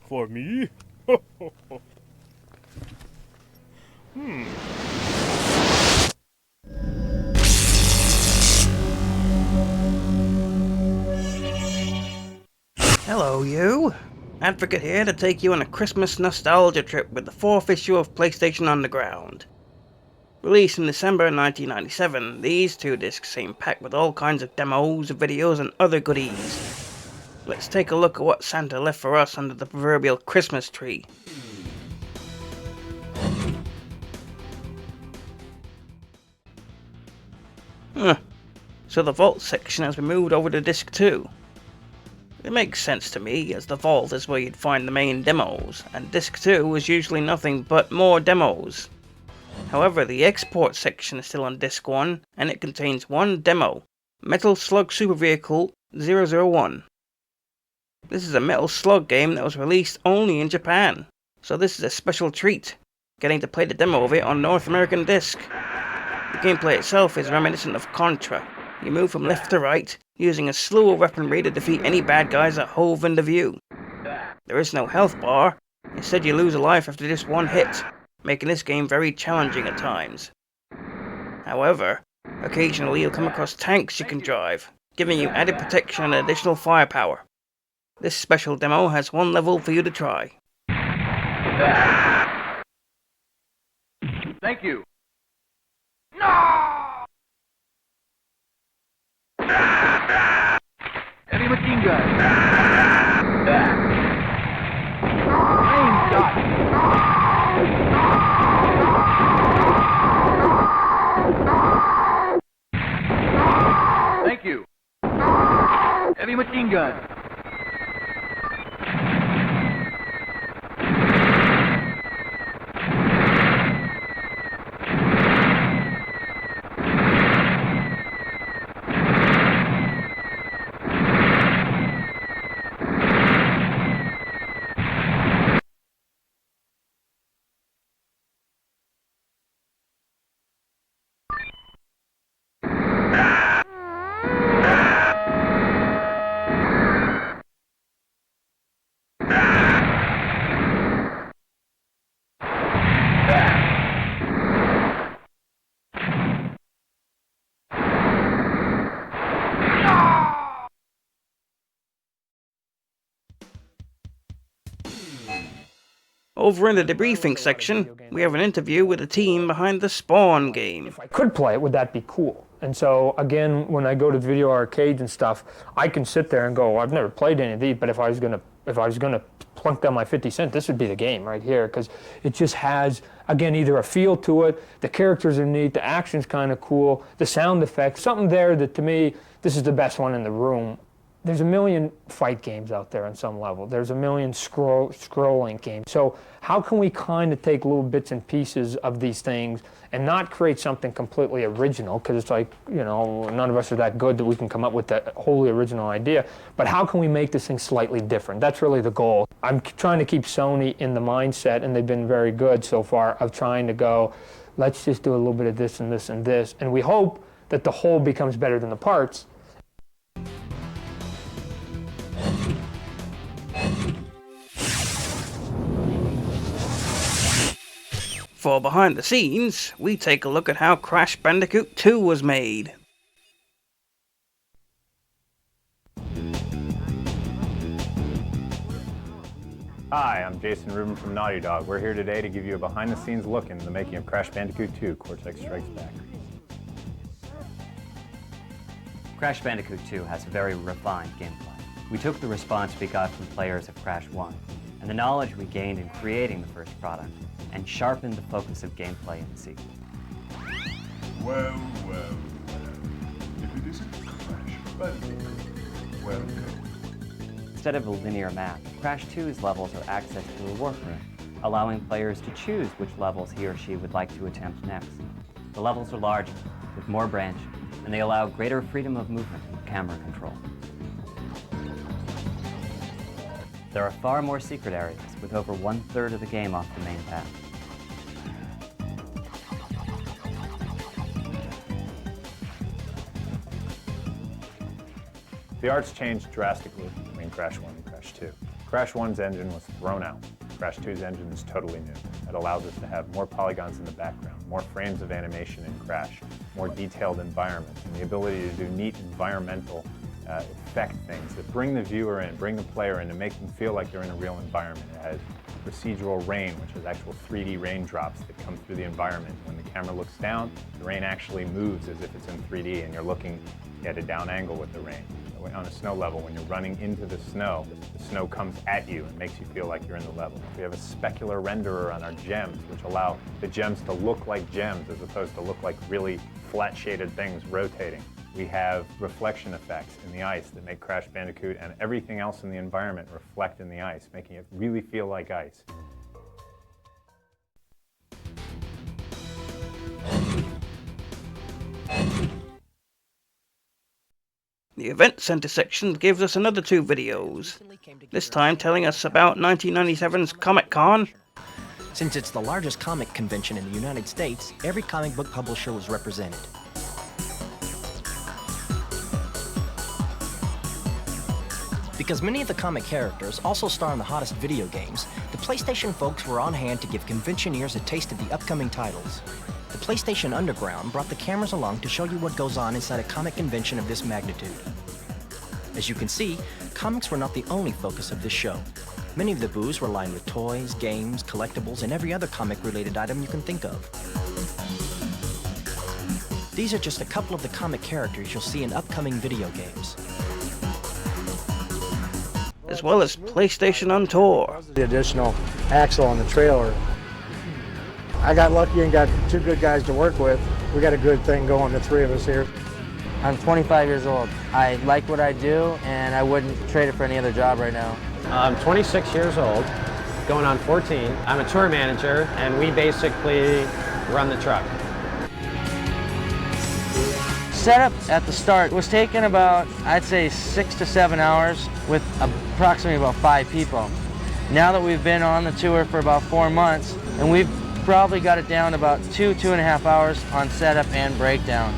For me? Hello, you. Advocate here to take you on a Christmas nostalgia trip with the 4th issue of PlayStation Underground. Released in December 1997, these 2 discs seem packed with all kinds of demos, videos, and other goodies. Let's take a look at what Santa left for us under the proverbial Christmas tree. So the vault section has been moved over to disc 2. It makes sense to me, as the vault is where you'd find the main demos, and disc 2 is usually nothing but more demos. However, the export section is still on disc 1, and it contains 1 demo, Metal Slug Super Vehicle 001. This is a Metal Slug game that was released only in Japan, so this is a special treat, getting to play the demo of it on North American disc. The gameplay itself is reminiscent of Contra. You move from left to right, using a slew of weaponry to defeat any bad guys that hove into view. There is no health bar, instead you lose a life after just 1 hit, making this game very challenging at times. However, occasionally you'll come across tanks you can drive, giving you added protection and additional firepower. This special demo has 1 level for you to try. Thank you. No! Heavy machine gun. Flame shot. Thank you. Heavy machine gun. Over in the debriefing section, we have an interview with the team behind the Spawn game. If I could play it, would that be cool? And so, again, when I go to video arcades and stuff, I can sit there and go, I've never played any of these, but if I was gonna plunk down my 50 cents, this would be the game right here, because it just has, again, either a feel to it, the characters are neat, the action's kind of cool, the sound effects, something there that, to me, this is the best one in the room. There's a million fight games out there on some level. There's a million scrolling games. So how can we kind of take little bits and pieces of these things and not create something completely original? Because it's like, you know, none of us are that good that we can come up with that wholly original idea. But how can we make this thing slightly different? That's really the goal. I'm trying to keep Sony in the mindset, and they've been very good so far, of trying to go, let's just do a little bit of this and this and this. And we hope that the whole becomes better than the parts. For behind the scenes, we take a look at how Crash Bandicoot 2 was made. Hi, I'm Jason Rubin from Naughty Dog. We're here today to give you a behind-the-scenes look into the making of Crash Bandicoot 2, Cortex Strikes Back. Crash Bandicoot 2 has very refined gameplay. We took the response we got from players of Crash 1 and the knowledge we gained in creating the first product and sharpened the focus of gameplay in the sequel. Well. If it isn't Crash Bandicoot, welcome. Instead of a linear map, Crash 2's levels are accessed through a workroom, allowing players to choose which levels he or she would like to attempt next. The levels are larger, with more branches, and they allow greater freedom of movement and camera control. There are far more secret areas, with over 1/3 of the game off the main path. The art's changed drastically between Crash 1 and Crash 2. Crash 1's engine was thrown out. Crash 2's engine is totally new. It allows us to have more polygons in the background, more frames of animation in Crash, more detailed environments, and the ability to do neat environmental effect things that bring the viewer in, bring the player in, and make them feel like they're in a real environment. It has procedural rain, which is actual 3D raindrops that come through the environment. When the camera looks down, the rain actually moves as if it's in 3D, and you're looking at a down angle with the rain. On a snow level, when you're running into the snow comes at you and makes you feel like you're in the level. We have a specular renderer on our gems, which allow the gems to look like gems as opposed to look like really flat shaded things rotating. We have reflection effects in the ice that make Crash Bandicoot and everything else in the environment reflect in the ice, making it really feel like ice. The Event Center section gives us another 2 videos, this time telling us about 1997's Comic-Con. Since it's the largest comic convention in the United States, every comic book publisher was represented. Because many of the comic characters also star in the hottest video games, the PlayStation folks were on hand to give conventioneers a taste of the upcoming titles. The PlayStation Underground brought the cameras along to show you what goes on inside a comic convention of this magnitude. As you can see, comics were not the only focus of this show. Many of the booths were lined with toys, games, collectibles, and every other comic-related item you can think of. These are just a couple of the comic characters you'll see in upcoming video games. As well as PlayStation on Tour. The additional axle on the trailer. I got lucky and got 2 good guys to work with. We got a good thing going, the 3 of us here. I'm 25 years old. I like what I do, and I wouldn't trade it for any other job right now. I'm 26 years old, going on 14. I'm a tour manager, and we basically run the truck. Setup at the start was taking about, I'd say, 6 to 7 hours with approximately about 5 people. Now that we've been on the tour for about 4 months, and we've probably got it down to about 2.5 hours on setup and breakdown.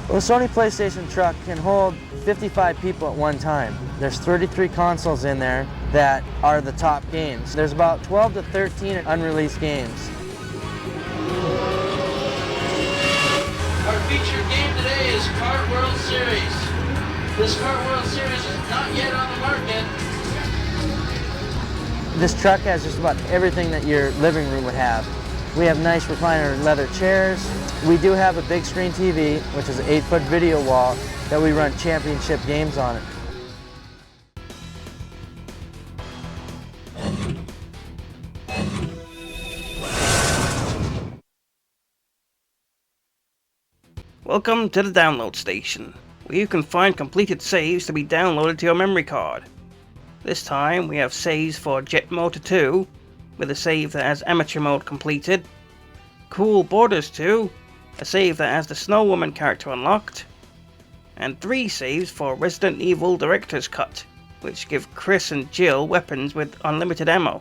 Well, the Sony PlayStation truck can hold 55 people at one time. There's 33 consoles in there that are the top games. There's about 12 to 13 unreleased games. Our featured game today is Kart World Series. This Kart World Series is not yet on the market. This truck has just about everything that your living room would have. We have nice recliner leather chairs. We do have a big screen TV, which is an 8-foot video wall that we run championship games on it. Welcome to the download station, where you can find completed saves to be downloaded to your memory card. This time we have saves for Jet Motor 2, with a save that has Amateur Mode completed, Cool Borders 2, a save that has the Snow Woman character unlocked, and 3 saves for Resident Evil Director's Cut, which give Chris and Jill weapons with unlimited ammo.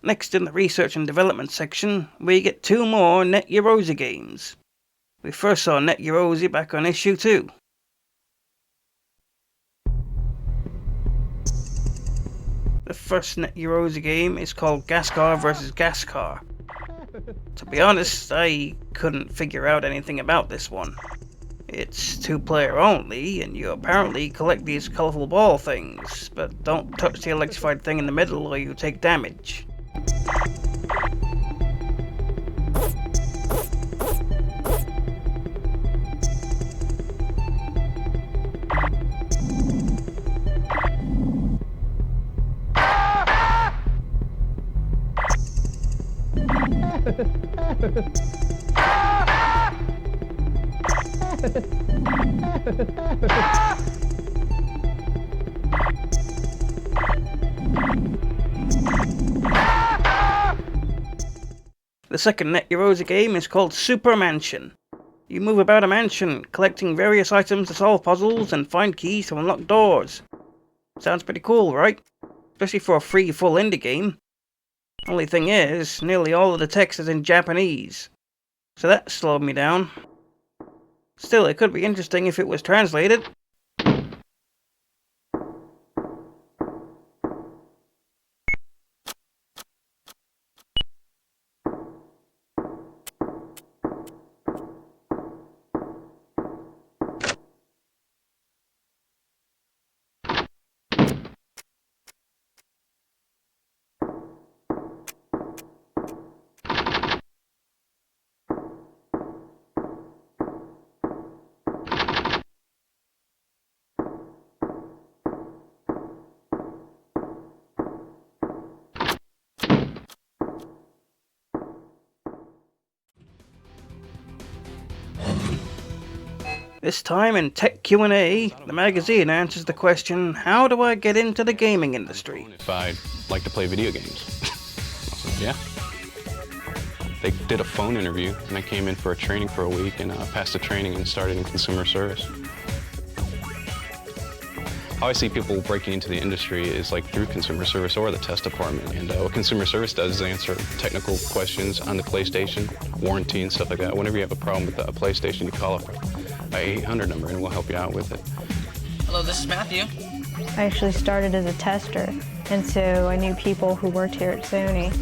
Next in the research and development section, we get 2 more Net Eurozzy games. We first saw Net Eurozzy back on issue 2. The first Net Eurozzy game is called Gascar vs. Gascar. To be honest, I couldn't figure out anything about this one. It's 2-player only, and you apparently collect these colourful ball things, but don't touch the electrified thing in the middle or you take damage. The second Net Heroes game is called Super Mansion. You move about a mansion, collecting various items to solve puzzles and find keys to unlock doors. Sounds pretty cool, right? Especially for a free full indie game. Only thing is, nearly all of the text is in Japanese. So that slowed me down. Still, it could be interesting if it was translated. This time in Tech Q&A, the magazine answers the question, how do I get into the gaming industry? If I'd like to play video games. I was like, yeah. They did a phone interview, and I came in for a training for a week, and passed the training and started in consumer service. How I see people breaking into the industry is like through consumer service or the test department. And what consumer service does is answer technical questions on the PlayStation, warranty and stuff like that. Whenever you have a problem with a PlayStation, you call up our 800 number and we'll help you out with it. Hello, this is Matthew. I actually started as a tester, and so I knew people who worked here at Sony,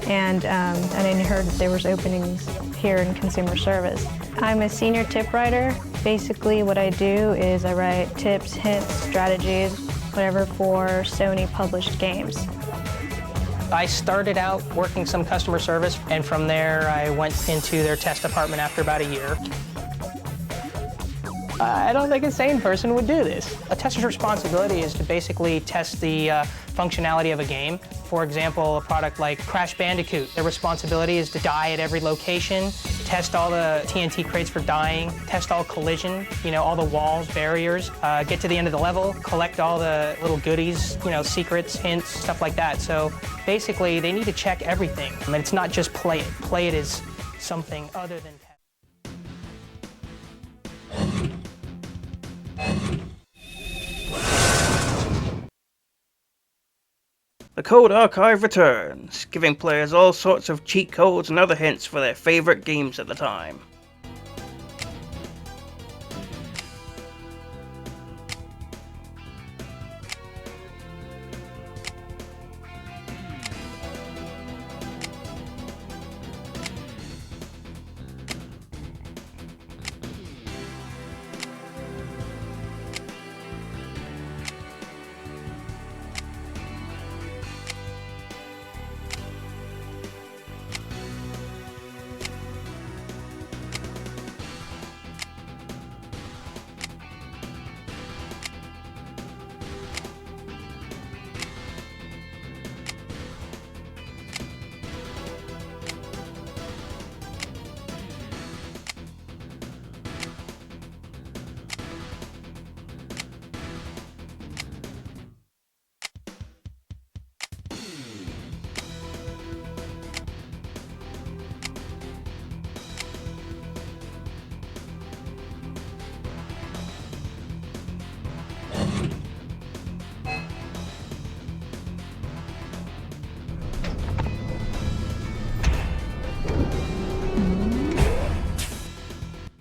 and I heard that there was openings here in consumer service. I'm a senior tip writer. Basically what I do is I write tips, hints, strategies, whatever for Sony published games. I started out working some customer service, and from there I went into their test department after about a year. I don't think a sane person would do this. A tester's responsibility is to basically test the functionality of a game. For example, a product like Crash Bandicoot, their responsibility is to die at every location, test all the TNT crates for dying, test all collision, all the walls, barriers, get to the end of the level, collect all the little goodies, secrets, hints, stuff like that. So basically, they need to check everything. I mean, it's not just play it. Play it is something other than test. The Code Archive returns, giving players all sorts of cheat codes and other hints for their favorite games at the time.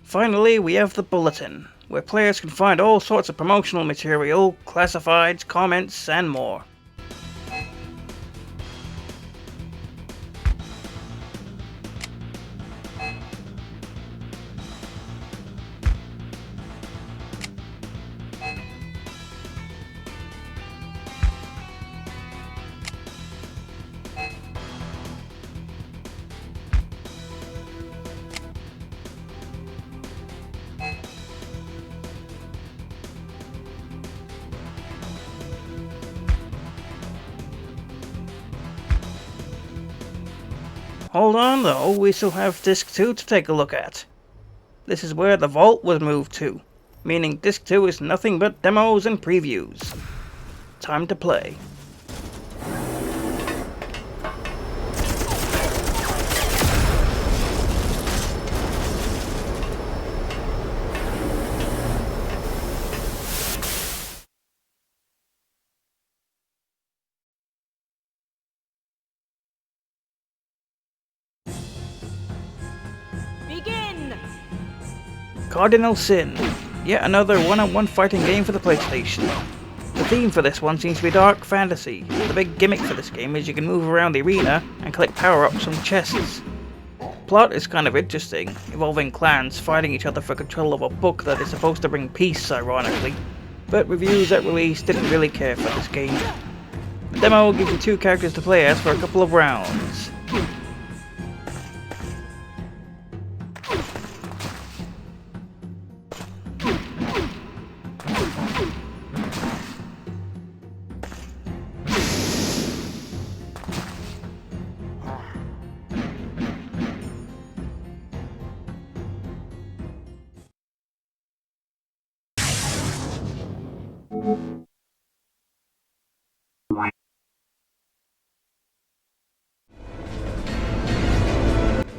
Finally, we have the Bulletin, where players can find all sorts of promotional material, classifieds, comments, and more. Hold on though, we still have Disc 2 to take a look at. This is where the vault was moved to, meaning Disc 2 is nothing but demos and previews. Time to play. Begin! Cardinal Syn, yet another one-on-one fighting game for the PlayStation. The theme for this one seems to be dark fantasy. The big gimmick for this game is you can move around the arena and collect power-ups from chests. Plot is kind of interesting, involving clans fighting each other for control of a book that is supposed to bring peace, ironically, but reviews at release didn't really care for this game. The demo gives you 2 characters to play as for a couple of rounds.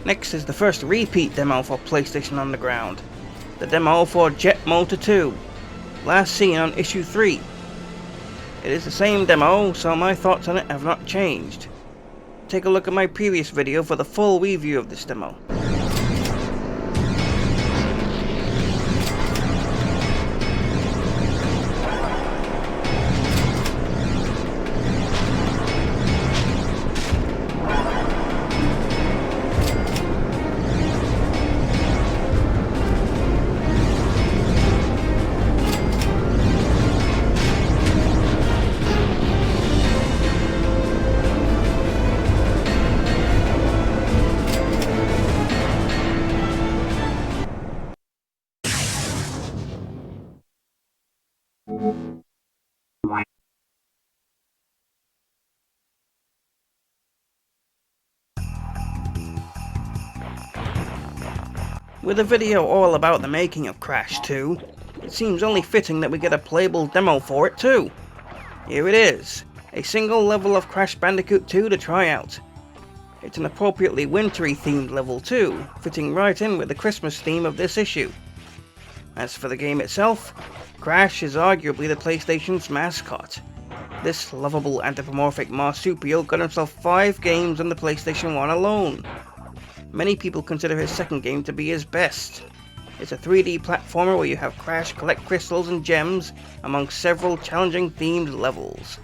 Next is the first repeat demo for PlayStation Underground, the demo for Jet Motor 2, last seen on issue 3. It is the same demo, so my thoughts on it have not changed. Take a look at my previous video for the full review of this demo. With a video all about the making of Crash 2, it seems only fitting that we get a playable demo for it too. Here it is, a single level of Crash Bandicoot 2 to try out. It's an appropriately wintry themed level too, fitting right in with the Christmas theme of this issue. As for the game itself, Crash is arguably the PlayStation's mascot. This lovable anthropomorphic marsupial got himself 5 games on the PlayStation 1 alone. Many people consider his second game to be his best. It's a 3D platformer where you have Crash collect crystals and gems amongst several challenging themed levels.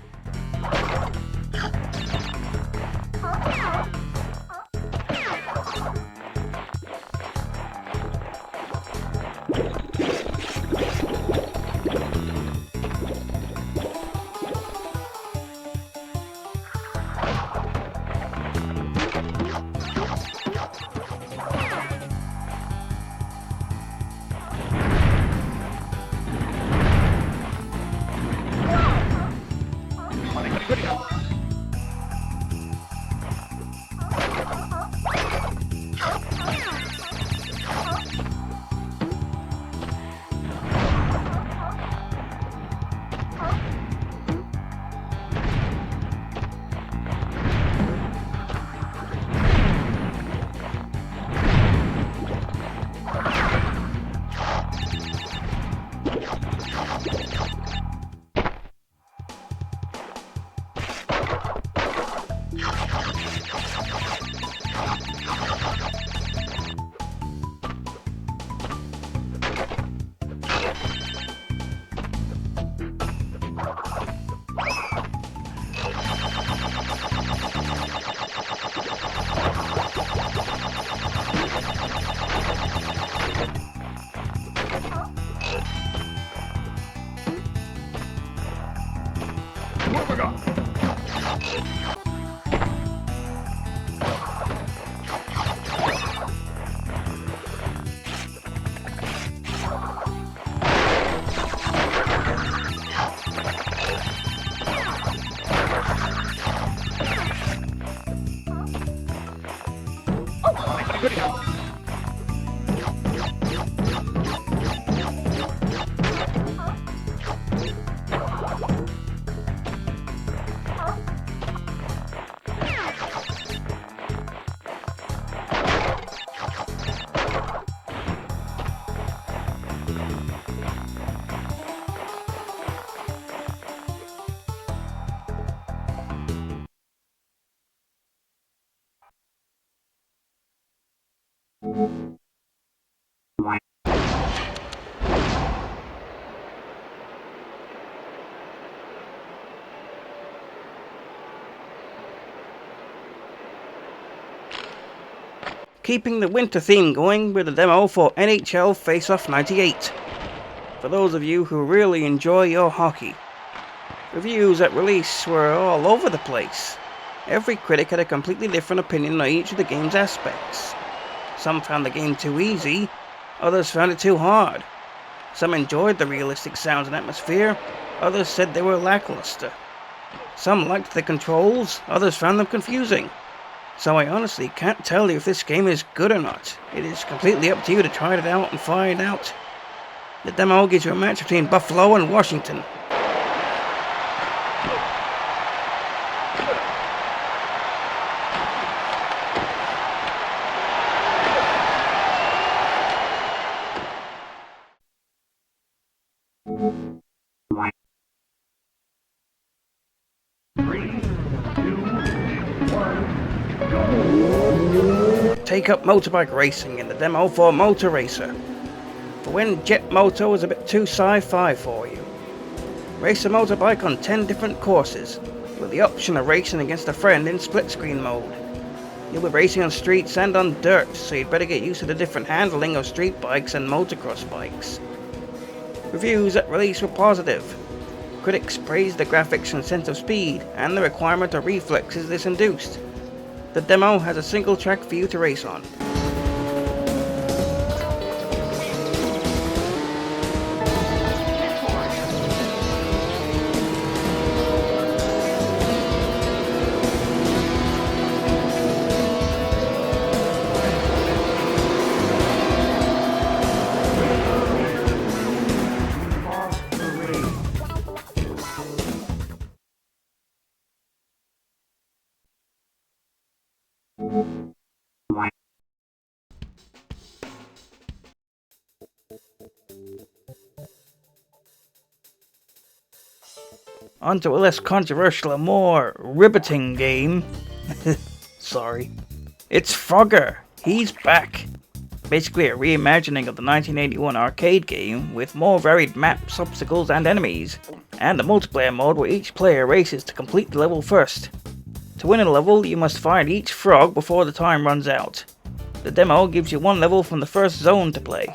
keeping the winter theme going with a demo for NHL FaceOff 98. For those of you who really enjoy your hockey. Reviews at release were all over the place. Every critic had a completely different opinion on each of the game's aspects. Some found the game too easy, others found it too hard. Some enjoyed the realistic sounds and atmosphere, others said they were lackluster. Some liked the controls, others found them confusing. So I honestly can't tell you if this game is good or not. It is completely up to you to try it out and find out. The demo gives you a match between Buffalo and Washington. Take up motorbike racing in the demo for Moto Racer. For when Jet Moto is a bit too sci-fi for you. Race a motorbike on 10 different courses, with the option of racing against a friend in split screen mode. You'll be racing on streets and on dirt, so you'd better get used to the different handling of street bikes and motocross bikes. Reviews at release were positive. Critics praised the graphics and sense of speed, and the requirement of reflexes this induced. The demo has a single track for you to race on. On to a less controversial and more riveting game. Sorry. It's Frogger. He's back. Basically a reimagining of the 1981 arcade game with more varied maps, obstacles and enemies, and a multiplayer mode where each player races to complete the level first. To win a level, you must find each frog before the time runs out. The demo gives you one level from the first zone to play.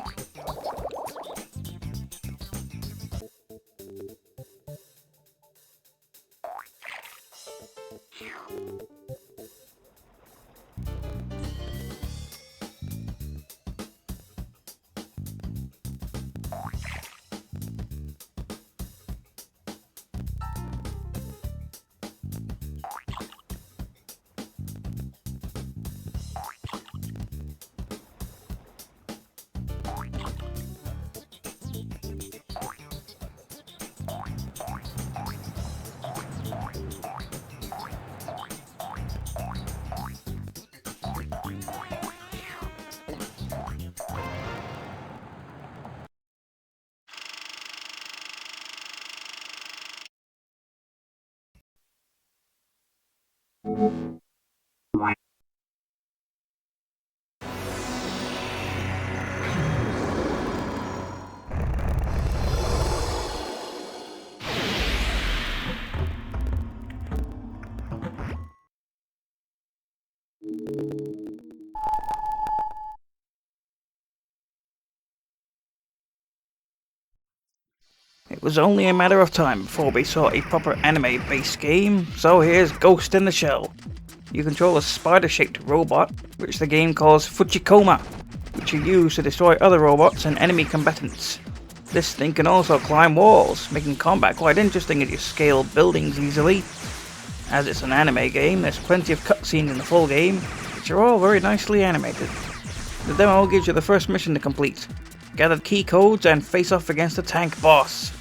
It was only a matter of time before we saw a proper anime-based game, so here's Ghost in the Shell. You control a spider-shaped robot, which the game calls Fuchikoma, which you use to destroy other robots and enemy combatants. This thing can also climb walls, making combat quite interesting as you scale buildings easily. As it's an anime game, there's plenty of cutscenes in the full game, which are all very nicely animated. The demo gives you the first mission to complete. Gather key codes and face off against the tank boss.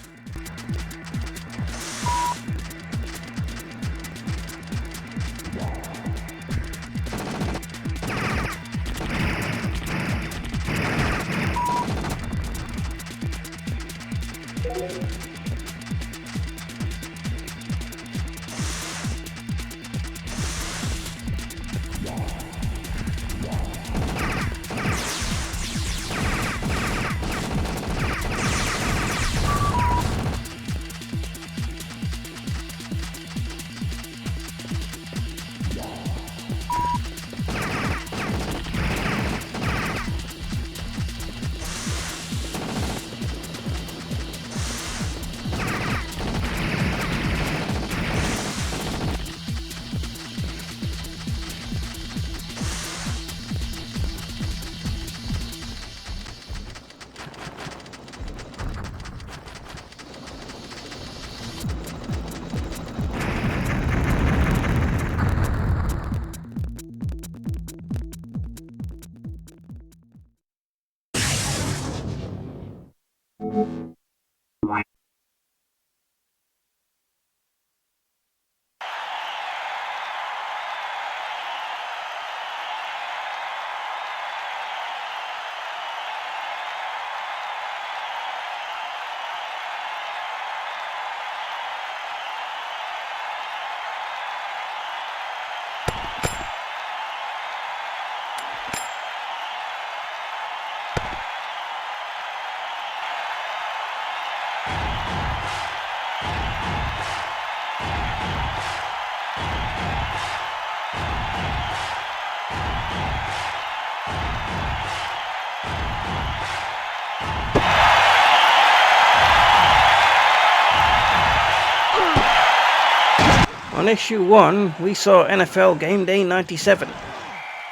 On issue 1, we saw NFL GameDay 97.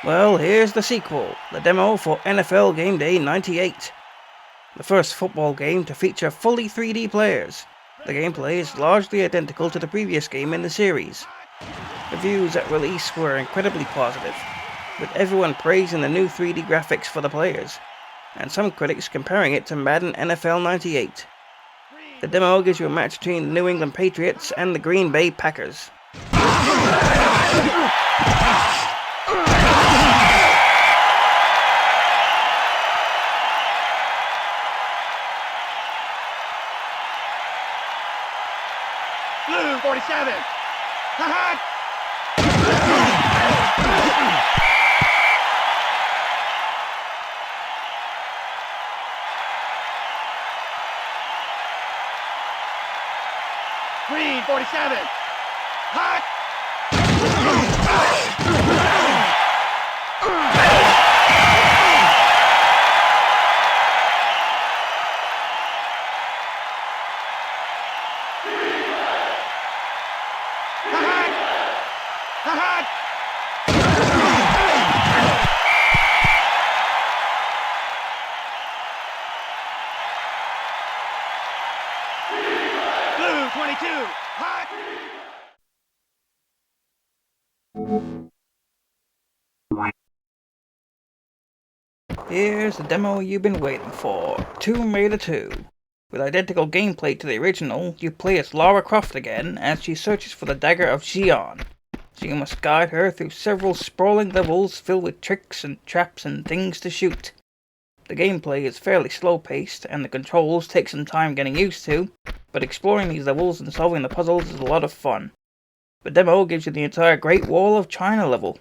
Well, here's the sequel, the demo for NFL GameDay 98. The first football game to feature fully 3D players. The gameplay is largely identical to the previous game in the series. Reviews at release were incredibly positive, with everyone praising the new 3D graphics for the players, and some critics comparing it to Madden NFL 98. The demo gives you a match between the New England Patriots and the Green Bay Packers. Blue 47. Ha-ha! Green 47. Hot. Blue 22. Hot. Here's the demo you've been waiting for, Tomb Raider 2. With identical gameplay to the original, you play as Lara Croft again as she searches for the Dagger of Xion. So you must guide her through several sprawling levels filled with tricks and traps and things to shoot. The gameplay is fairly slow-paced, and the controls take some time getting used to, but exploring these levels and solving the puzzles is a lot of fun. The demo gives you the entire Great Wall of China level.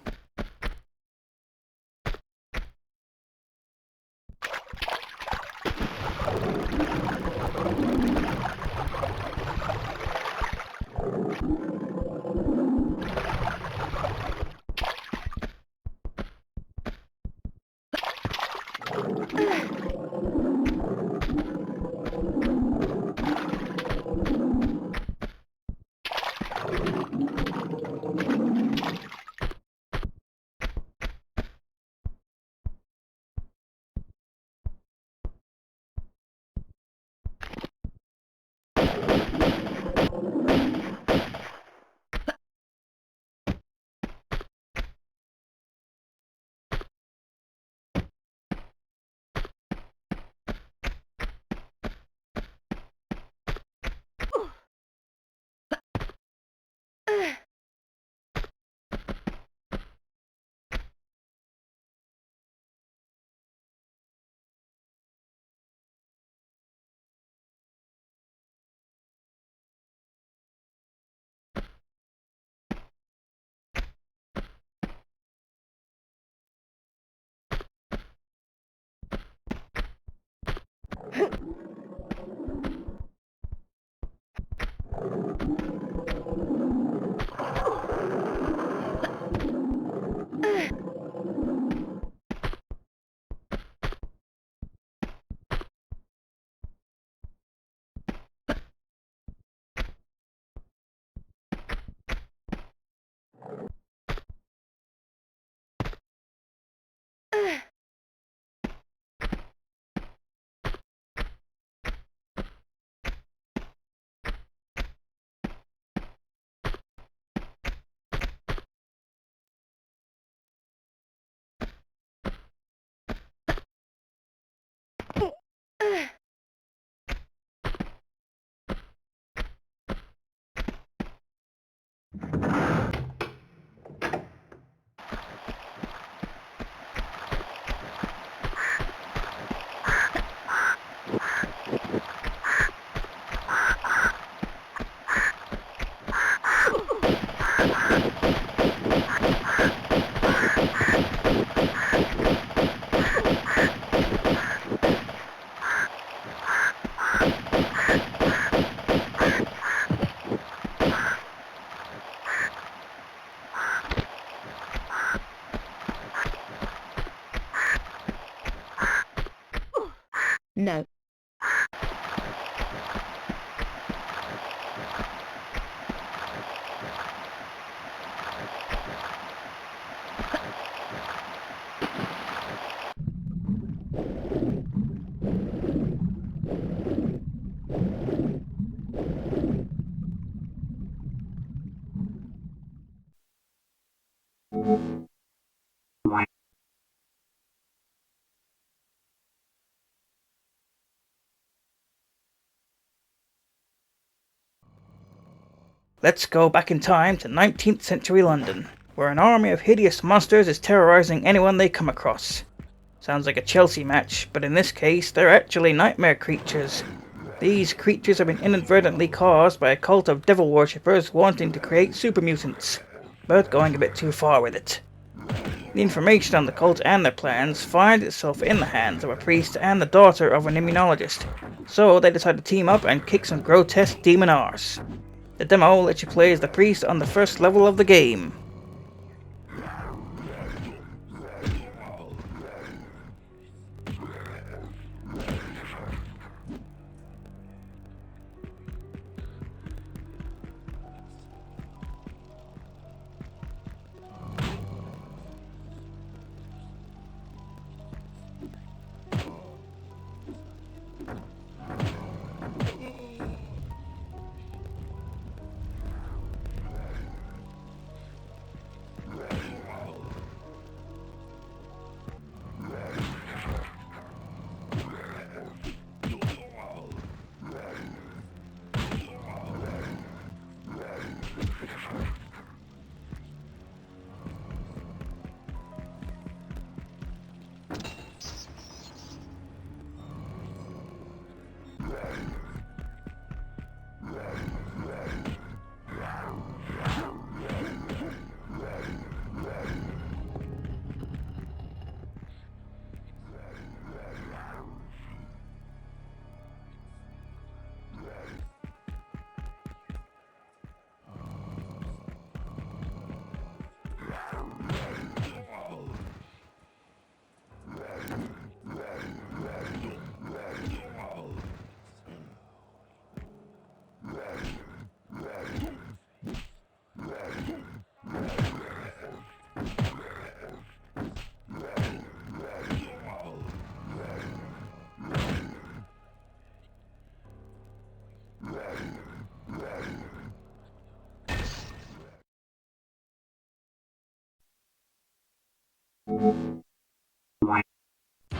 Let's go back in time to 19th century London, where an army of hideous monsters is terrorizing anyone they come across. Sounds like a Chelsea match, but in this case, they're actually nightmare creatures. These creatures have been inadvertently caused by a cult of devil worshippers wanting to create super mutants, but going a bit too far with it. The information on the cult and their plans finds itself in the hands of a priest and the daughter of an immunologist, so they decide to team up and kick some grotesque demon arse. The demo lets you play as the priest on the first level of the game.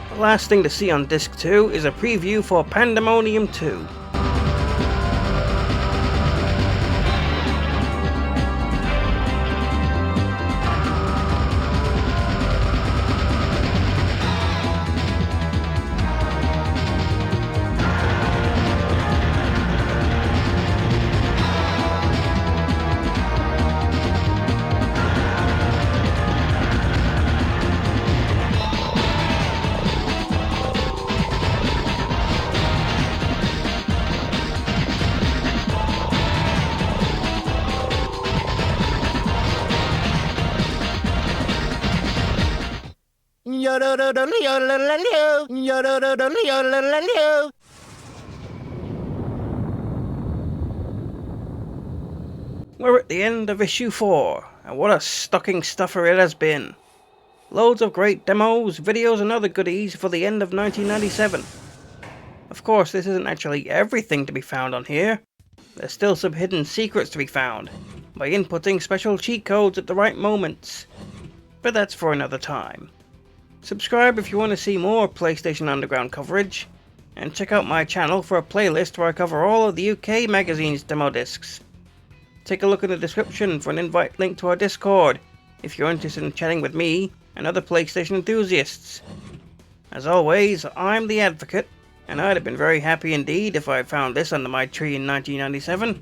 The last thing to see on Disc 2 is a preview for Pandemonium 2. We're at the end of issue 4, and what a stocking stuffer it has been. Loads of great demos, videos and other goodies for the end of 1997. Of course, this isn't actually everything to be found on here. There's still some hidden secrets to be found, by inputting special cheat codes at the right moments. But that's for another time. Subscribe if you want to see more PlayStation Underground coverage, and check out my channel for a playlist where I cover all of the UK magazine's demo discs. Take a look in the description for an invite link to our Discord, if you're interested in chatting with me and other PlayStation enthusiasts. As always, I'm the Advocate, and I'd have been very happy indeed if I had found this under my tree in 1997.